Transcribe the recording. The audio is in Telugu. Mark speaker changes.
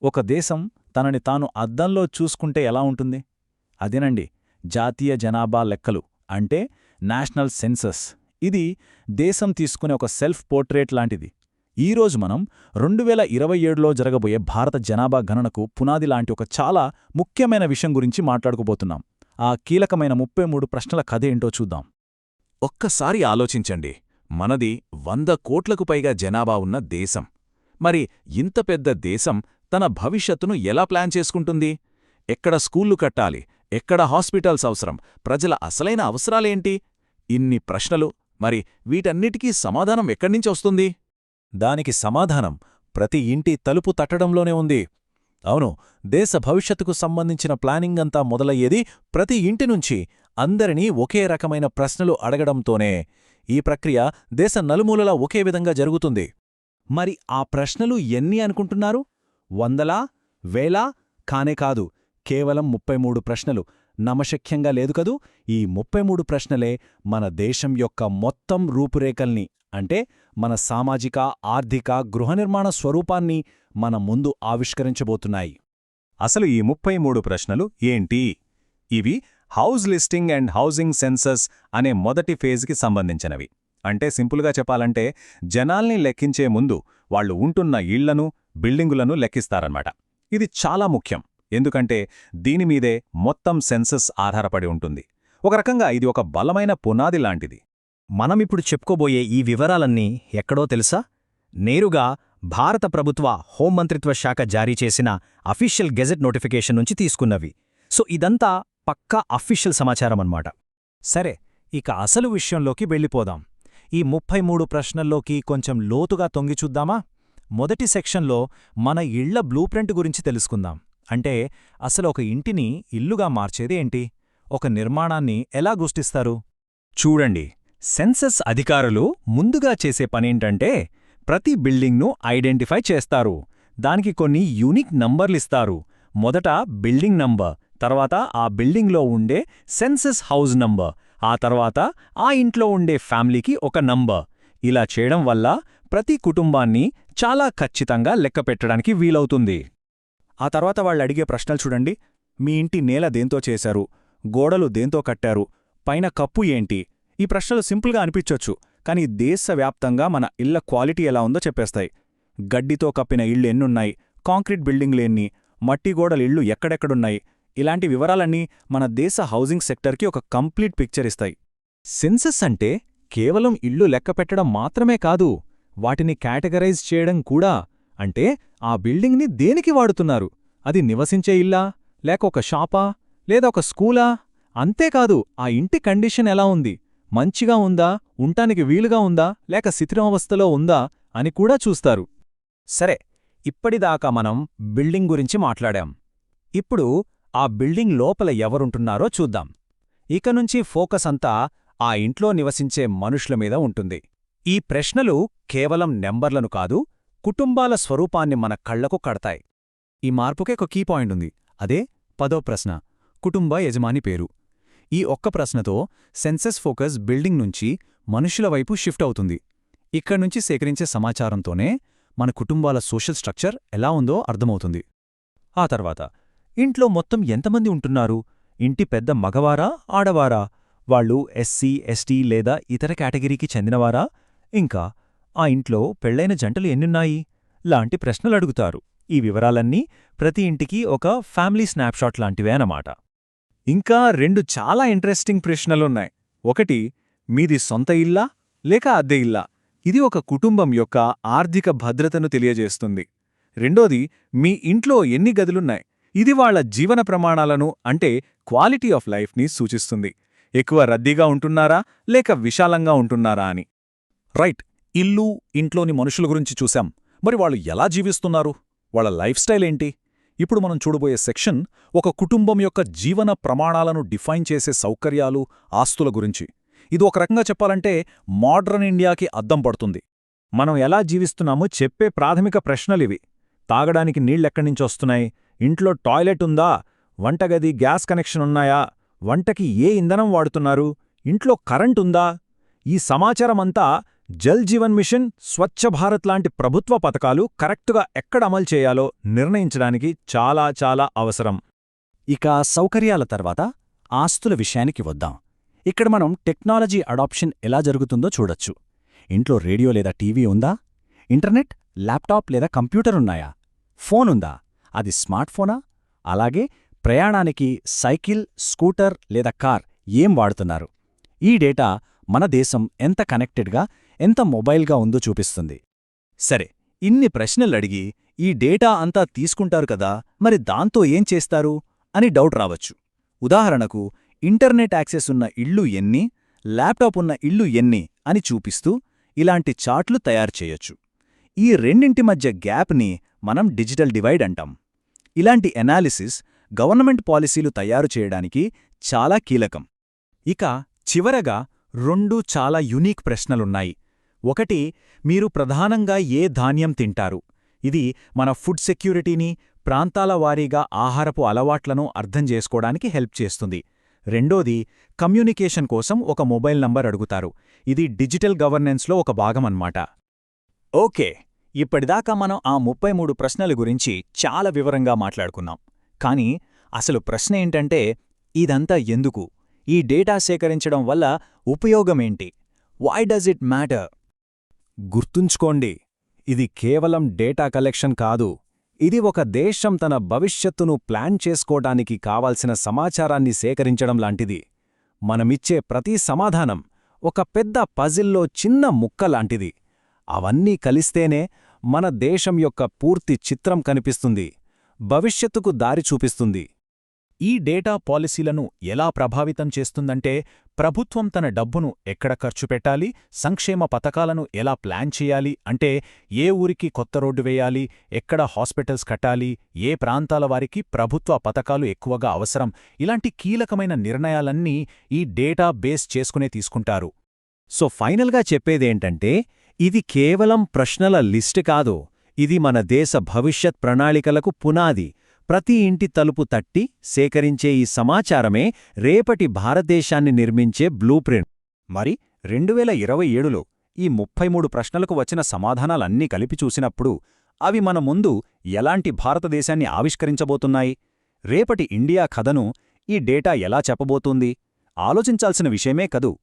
Speaker 1: ఒక దేశం తనని తాను అద్దంలో చూసుకుంటే ఎలా ఉంటుంది? అదేనండి, జాతీయ జనాభా లెక్కలు అంటే నేషనల్ సెన్సస్. ఇది దేశం తీసుకునే ఒక సెల్ఫ్ పోర్ట్రేట్ లాంటిది. ఈరోజు మనం 2027లో జరగబోయే భారత జనాభా గణనకు పునాది లాంటి ఒక చాలా ముఖ్యమైన విషయం గురించి మాట్లాడుకోబోతున్నాం. ఆ కీలకమైన 33 ప్రశ్నల కథ ఏంటో చూద్దాం.
Speaker 2: ఒక్కసారి ఆలోచించండి, మనది 100 కోట్లకు పైగా జనాభా ఉన్న దేశం. మరి ఇంత పెద్ద దేశం తన భవిష్యత్తును ఎలా ప్లాన్ చేసుకుంటుంది? ఎక్కడ స్కూళ్లు కట్టాలి, ఎక్కడ హాస్పిటల్స్ అవసరం, ప్రజల అసలైన అవసరాలేంటి? ఇన్ని ప్రశ్నలు. మరి వీటన్నిటికీ సమాధానం ఎక్కడ్నించి వస్తుంది?
Speaker 1: దానికి సమాధానం ప్రతి ఇంటి తలుపు తట్టడంలోనే ఉంది. అవును, దేశ భవిష్యత్తుకు సంబంధించిన ప్లానింగ్ అంతా మొదలయ్యేది ప్రతి ఇంటి నుంచి అందరినీ ఒకే రకమైన ప్రశ్నలు అడగడంతోనే. ఈ ప్రక్రియ దేశ నలుమూలలా ఒకే విధంగా జరుగుతుంది. మరి ఆ ప్రశ్నలు ఎన్ని అనుకుంటున్నారు? వందలా, వేలా? కానే కాదు, కేవలం 33 ప్రశ్నలు. నమశక్యంగా లేదు కదూ? ఈ 33 ప్రశ్నలే మన దేశం యొక్క మొత్తం రూపురేఖల్ని, అంటే మన సామాజిక, ఆర్థిక, గృహనిర్మాణ స్వరూపాన్ని మన ముందు ఆవిష్కరించబోతున్నాయి.
Speaker 3: అసలు ఈ 33 ప్రశ్నలు ఏంటి? ఇవి house listing and housing census అనే మొదటి ఫేజ్కి సంబంధించినవి. అంటే సింపుల్గా చెప్పాలంటే జనాల్ని లెక్కించే ముందు వాళ్లు ఉంటున్న ఇళ్లను, బిల్డింగులను లెక్కిస్తారన్నమాట. ఇది చాలా ముఖ్యం, ఎందుకంటే దీనిమీదే మొత్తం సెన్సస్ ఆధారపడి ఉంటుంది. ఒక రకంగా ఇది ఒక బలమైన పునాది లాంటిది.
Speaker 4: మనమిప్పుడు చెప్పుకోబోయే ఈ వివరాలన్నీ ఎక్కడో తెలుసా? నేరుగా భారత ప్రభుత్వ హోంమంత్రిత్వ శాఖ జారీ చేసిన అఫీషియల్ గెజెట్ నోటిఫికేషన్ నుంచి తీసుకున్నవి. సో ఇదంతా పక్కా అఫీషియల్ సమాచారమన్నమాట.
Speaker 1: సరే, ఇక అసలు విషయంలోకి వెళ్ళిపోదాం. ఈ 33 ప్రశ్నల్లోకి కొంచెం లోతుగా తొంగిచూద్దామా? మొదటి సెక్షన్లో మన ఇళ్ల బ్లూప్రింట్ గురించి తెలుసుకుందాం. అంటే అసలు ఒక ఇంటిని ఇల్లుగా మార్చేది ఏంటి? ఒక నిర్మాణాన్ని ఎలా గుర్తిస్తారు?
Speaker 3: చూడండి, సెన్సస్ అధికారులు ముందుగా చేసే పనేంటంటే ప్రతి బిల్డింగ్ను ఐడెంటిఫై చేస్తారు. దానికి కొన్ని యూనిక్ నంబర్లిస్తారు. మొదట బిల్డింగ్ నంబర్, తర్వాత ఆ బిల్డింగ్లో ఉండే సెన్సస్ హౌస్ నంబర్, ఆ తర్వాత ఆ ఇంట్లో ఉండే ఫ్యామిలీకి ఒక నంబర్. ఇలా చేయడం వల్ల ప్రతి కుటుంబాన్ని చాలా ఖచ్చితంగా లెక్కపెట్టడానికి వీలవుతుంది.
Speaker 1: ఆ తర్వాత వాళ్ళడిగే ప్రశ్నలు చూడండి. మీ ఇంటి నేల దేంతో చేశారు? గోడలు దేంతో కట్టారు? పైన కప్పు ఏంటి? ఈ ప్రశ్నలు సింపుల్గా అనిపించొచ్చు, కానీ దేశవ్యాప్తంగా మన ఇళ్ల క్వాలిటీ ఎలా ఉందో చెప్పేస్తాయి. గడ్డితో కప్పిన ఇళ్ళు ఎన్నున్నాయి? కాంక్రీట్ బిల్డింగ్లెన్ని? మట్టి గోడల ఇళ్ళు ఎక్కడెక్కడున్నాయి? ఇలాంటి వివరాలన్నీ మన దేశ హౌసింగ్ సెక్టర్కి ఒక కంప్లీట్ పిక్చర్ ఇస్తాయి.
Speaker 3: సెన్సస్ అంటే కేవలం ఇళ్ళు లెక్కపెట్టడం మాత్రమే కాదు, వాటిని కేటగరైజ్ చేయడం కూడా. అంటే ఆ బిల్డింగ్ని దేనికి వాడుతున్నారు? అది నివసించే ఇల్లా, లేక ఒక షాపా, లేదా ఒక స్కూలా? అంతేకాదు, ఆ ఇంటి కండిషన్ ఎలా ఉంది? మంచిగా ఉందా, ఉంటానికి వీలుగా ఉందా, లేక శిథిలావస్థలో ఉందా అని కూడా చూస్తారు.
Speaker 1: సరే, ఇప్పటిదాకా మనం బిల్డింగ్ గురించి మాట్లాడాం. ఇప్పుడు ఆ బిల్డింగ్ లోపల ఎవరుంటున్నారో చూద్దాం. ఇక నుంచి ఫోకస్ అంతా ఆ ఇంట్లో నివసించే మనుషుల మీద ఉంటుంది. ఈ ప్రశ్నలు కేవలం నెంబర్లను కాదు, కుటుంబాల స్వరూపాన్ని మన కళ్లకు కడతాయి. ఈ మార్పుకే ఒక కీ పాయింట్ ఉంది. అదే 10వ ప్రశ్న, కుటుంబ యజమాని పేరు. ఈ ఒక్క ప్రశ్నతో సెన్సస్ ఫోకస్ బిల్డింగ్ నుంచి మనుషుల వైపు షిఫ్ట్ అవుతుంది. ఇక్కడ్నుంచి సేకరించే సమాచారంతోనే మన కుటుంబాల సోషల్ స్ట్రక్చర్ ఎలా ఉందో అర్థమవుతుంది. ఆ తర్వాత ఇంట్లో మొత్తం ఎంతమంది ఉంటున్నారు? ఇంటి పెద్ద మగవారా, ఆడవారా? వాళ్ళు ఎస్సీ, ఎస్టీ లేదా ఇతర కేటగిరీకి చెందినవారా? ఇంకా ఆ ఇంట్లో పెళ్లైన జంటలు ఎన్నున్నాయి? లాంటి ప్రశ్నలడుగుతారు. ఈ వివరాలన్నీ ప్రతి ఇంటికి ఒక ఫ్యామిలీ స్నాప్షాట్ లాంటివే అన్నమాట.
Speaker 3: ఇంకా 2 చాలా ఇంట్రెస్టింగ్ ప్రశ్నలున్నాయి. ఒకటి, మీది సొంత ఇల్లా లేక అద్దె ఇల్లా? ఇది ఒక కుటుంబం యొక్క ఆర్థిక భద్రతను తెలియజేస్తుంది. రెండోది, మీ ఇంట్లో ఎన్ని గదులున్నాయి? ఇది వాళ్ల జీవన ప్రమాణాలను, అంటే క్వాలిటీ ఆఫ్ లైఫ్ని సూచిస్తుంది. ఎక్కువ రద్దీగా ఉంటున్నారా లేక విశాలంగా ఉంటున్నారా అని.
Speaker 1: రైట్, ఇల్లు, ఇంట్లోని మనుషుల గురించి చూశాం. మరి వాళ్ళు ఎలా జీవిస్తున్నారు? వాళ్ళ లైఫ్ స్టైల్ ఏంటి? ఇప్పుడు మనం చూడబోయే సెక్షన్ ఒక కుటుంబం యొక్క జీవన ప్రమాణాలను డిఫైన్ చేసే సౌకర్యాలు, ఆస్తుల గురించి. ఇది ఒక రకంగా చెప్పాలంటే మోడ్రన్ ఇండియాకి అద్దం పడుతుంది.
Speaker 3: మనం ఎలా జీవిస్తున్నామో చెప్పే ప్రాథమిక ప్రశ్నలివి. తాగడానికి నీళ్లెక్కడ్నించొస్తున్నాయి? ఇంట్లో టాయిలెట్ ఉందా? వంటగది, గ్యాస్ కనెక్షన్ ఉన్నాయా? వంటకి ఏ ఇంధనం వాడుతున్నారు? ఇంట్లో కరెంట్ ఉందా? ఈ సమాచారమంతా జల్ జీవన్ మిషన్, స్వచ్ఛ భారత్ లాంటి ప్రభుత్వ పథకాలు కరెక్టుగా ఎక్కడ అమలు చేయాలో నిర్ణయించడానికి చాలా చాలా అవసరం.
Speaker 1: ఇక సౌకర్యాల తర్వాత ఆస్తుల విషయానికి వద్దాం. ఇక్కడ మనం టెక్నాలజీ అడాప్షన్ ఎలా జరుగుతుందో చూడొచ్చు. ఇంట్లో రేడియో లేదా టీవీ ఉందా? ఇంటర్నెట్, ల్యాప్టాప్ లేదా కంప్యూటర్ ఉన్నాయా? ఫోన్ ఉందా? అది స్మార్ట్ ఫోనా? అలాగే ప్రయాణానికి సైకిల్, స్కూటర్ లేదా కార్ ఏం వాడుతున్నారు? ఈ డేటా మన దేశం ఎంత కనెక్టెడ్గా, ఎంత మొబైల్గా ఉందో చూపిస్తుంది.
Speaker 3: సరే, ఇన్ని ప్రశ్నలడిగి ఈ డేటా అంతా తీసుకుంటారు కదా, మరి దాంతో ఏం చేస్తారు అని డౌట్ రావచ్చు. ఉదాహరణకు, ఇంటర్నెట్ యాక్సెస్ ఉన్న ఇళ్ళు ఎన్ని, ల్యాప్టాప్ ఉన్న ఇళ్ళు ఎన్ని అని చూపిస్తూ ఇలాంటి చార్ట్లు తయారు చేయొచ్చు. ఈ రెండింటి మధ్య గ్యాప్ని మనం డిజిటల్ డివైడ్ అంటాం. ఇలాంటి ఎనాలిసిస్ గవర్నమెంట్ పాలసీలు తయారు చేయడానికి చాలా కీలకం. ఇక చివరగా 2 చాలా యునీక్ ప్రశ్నలున్నాయి. ఒకటి, మీరు ప్రధానంగా ఏ ధాన్యం తింటారు? ఇది మన ఫుడ్ సెక్యూరిటీని, ప్రాంతాల వారీగా ఆహారపు అలవాట్లను అర్థం చేసుకోవడానికి హెల్ప్ చేస్తుంది. రెండోది, కమ్యూనికేషన్ కోసం ఒక మొబైల్ నంబర్ అడుగుతారు. ఇది డిజిటల్ గవర్నెన్స్లో ఒక భాగమన్నమాట. ఓకే, ఇప్పటిదాకా మనం ఆ 33 ప్రశ్నల గురించి చాలా వివరంగా మాట్లాడుకున్నాం. కానీ అసలు ప్రశ్న ఏంటంటే, ఇదంతా ఎందుకు? ఈ డేటా సేకరించడం వల్ల ఉపయోగమేంటి? Why does it matter? గుర్తుంచుకోండి, ఇది కేవలం డేటా కలెక్షన్ కాదు. ఇది ఒక దేశం తన భవిష్యత్తును ప్లాన్ చేసుకోవడానికి కావాల్సిన సమాచారాన్ని సేకరించడం లాంటిది. మనమిచ్చే ప్రతి సమాధానం ఒక పెద్ద పజిల్లో చిన్న ముక్క లాంటిది. అవన్నీ కలిస్తేనే మన దేశం యొక్క పూర్తి చిత్రం కనిపిస్తుంది, భవిష్యత్తుకు దారి చూపిస్తుంది.
Speaker 2: ఈ డేటా పాలసీలను ఎలా ప్రభావితం చేస్తుందంటే, ప్రభుత్వం తన డబ్బును ఎక్కడ ఖర్చు పెట్టాలి, సంక్షేమ పథకాలను ఎలా ప్లాన్ చేయాలి, అంటే ఏ ఊరికి కొత్త రోడ్డు వేయాలి, ఎక్కడ హాస్పిటల్స్ కట్టాలి, ఏ ప్రాంతాల వారికి ప్రభుత్వ పథకాలు ఎక్కువగా అవసరం, ఇలాంటి కీలకమైన నిర్ణయాలన్నీ ఈ డేటా బేస్ చేసుకునే తీసుకుంటారు.
Speaker 3: సో ఫైనల్గా చెప్పేదేంటంటే, ఇది కేవలం ప్రశ్నల లిస్ట్ కాదు, ఇది మన దేశ భవిష్యత్ ప్రణాళికలకు పునాది. ప్రతి ఇంటి తలుపు తట్టి సేకరించే ఈ సమాచారమే రేపటి భారతదేశాన్ని నిర్మించే బ్లూప్రింట్.
Speaker 1: మరి 2027లో ఈ 33 ప్రశ్నలకు వచ్చిన సమాధానాలన్నీ కలిపి చూసినప్పుడు అవి మన ముందు ఎలాంటి భారతదేశాన్ని ఆవిష్కరించబోతున్నాయి? రేపటి ఇండియా కథను ఈ డేటా ఎలా చెప్పబోతుంది? ఆలోచించాల్సిన విషయమే కదూ.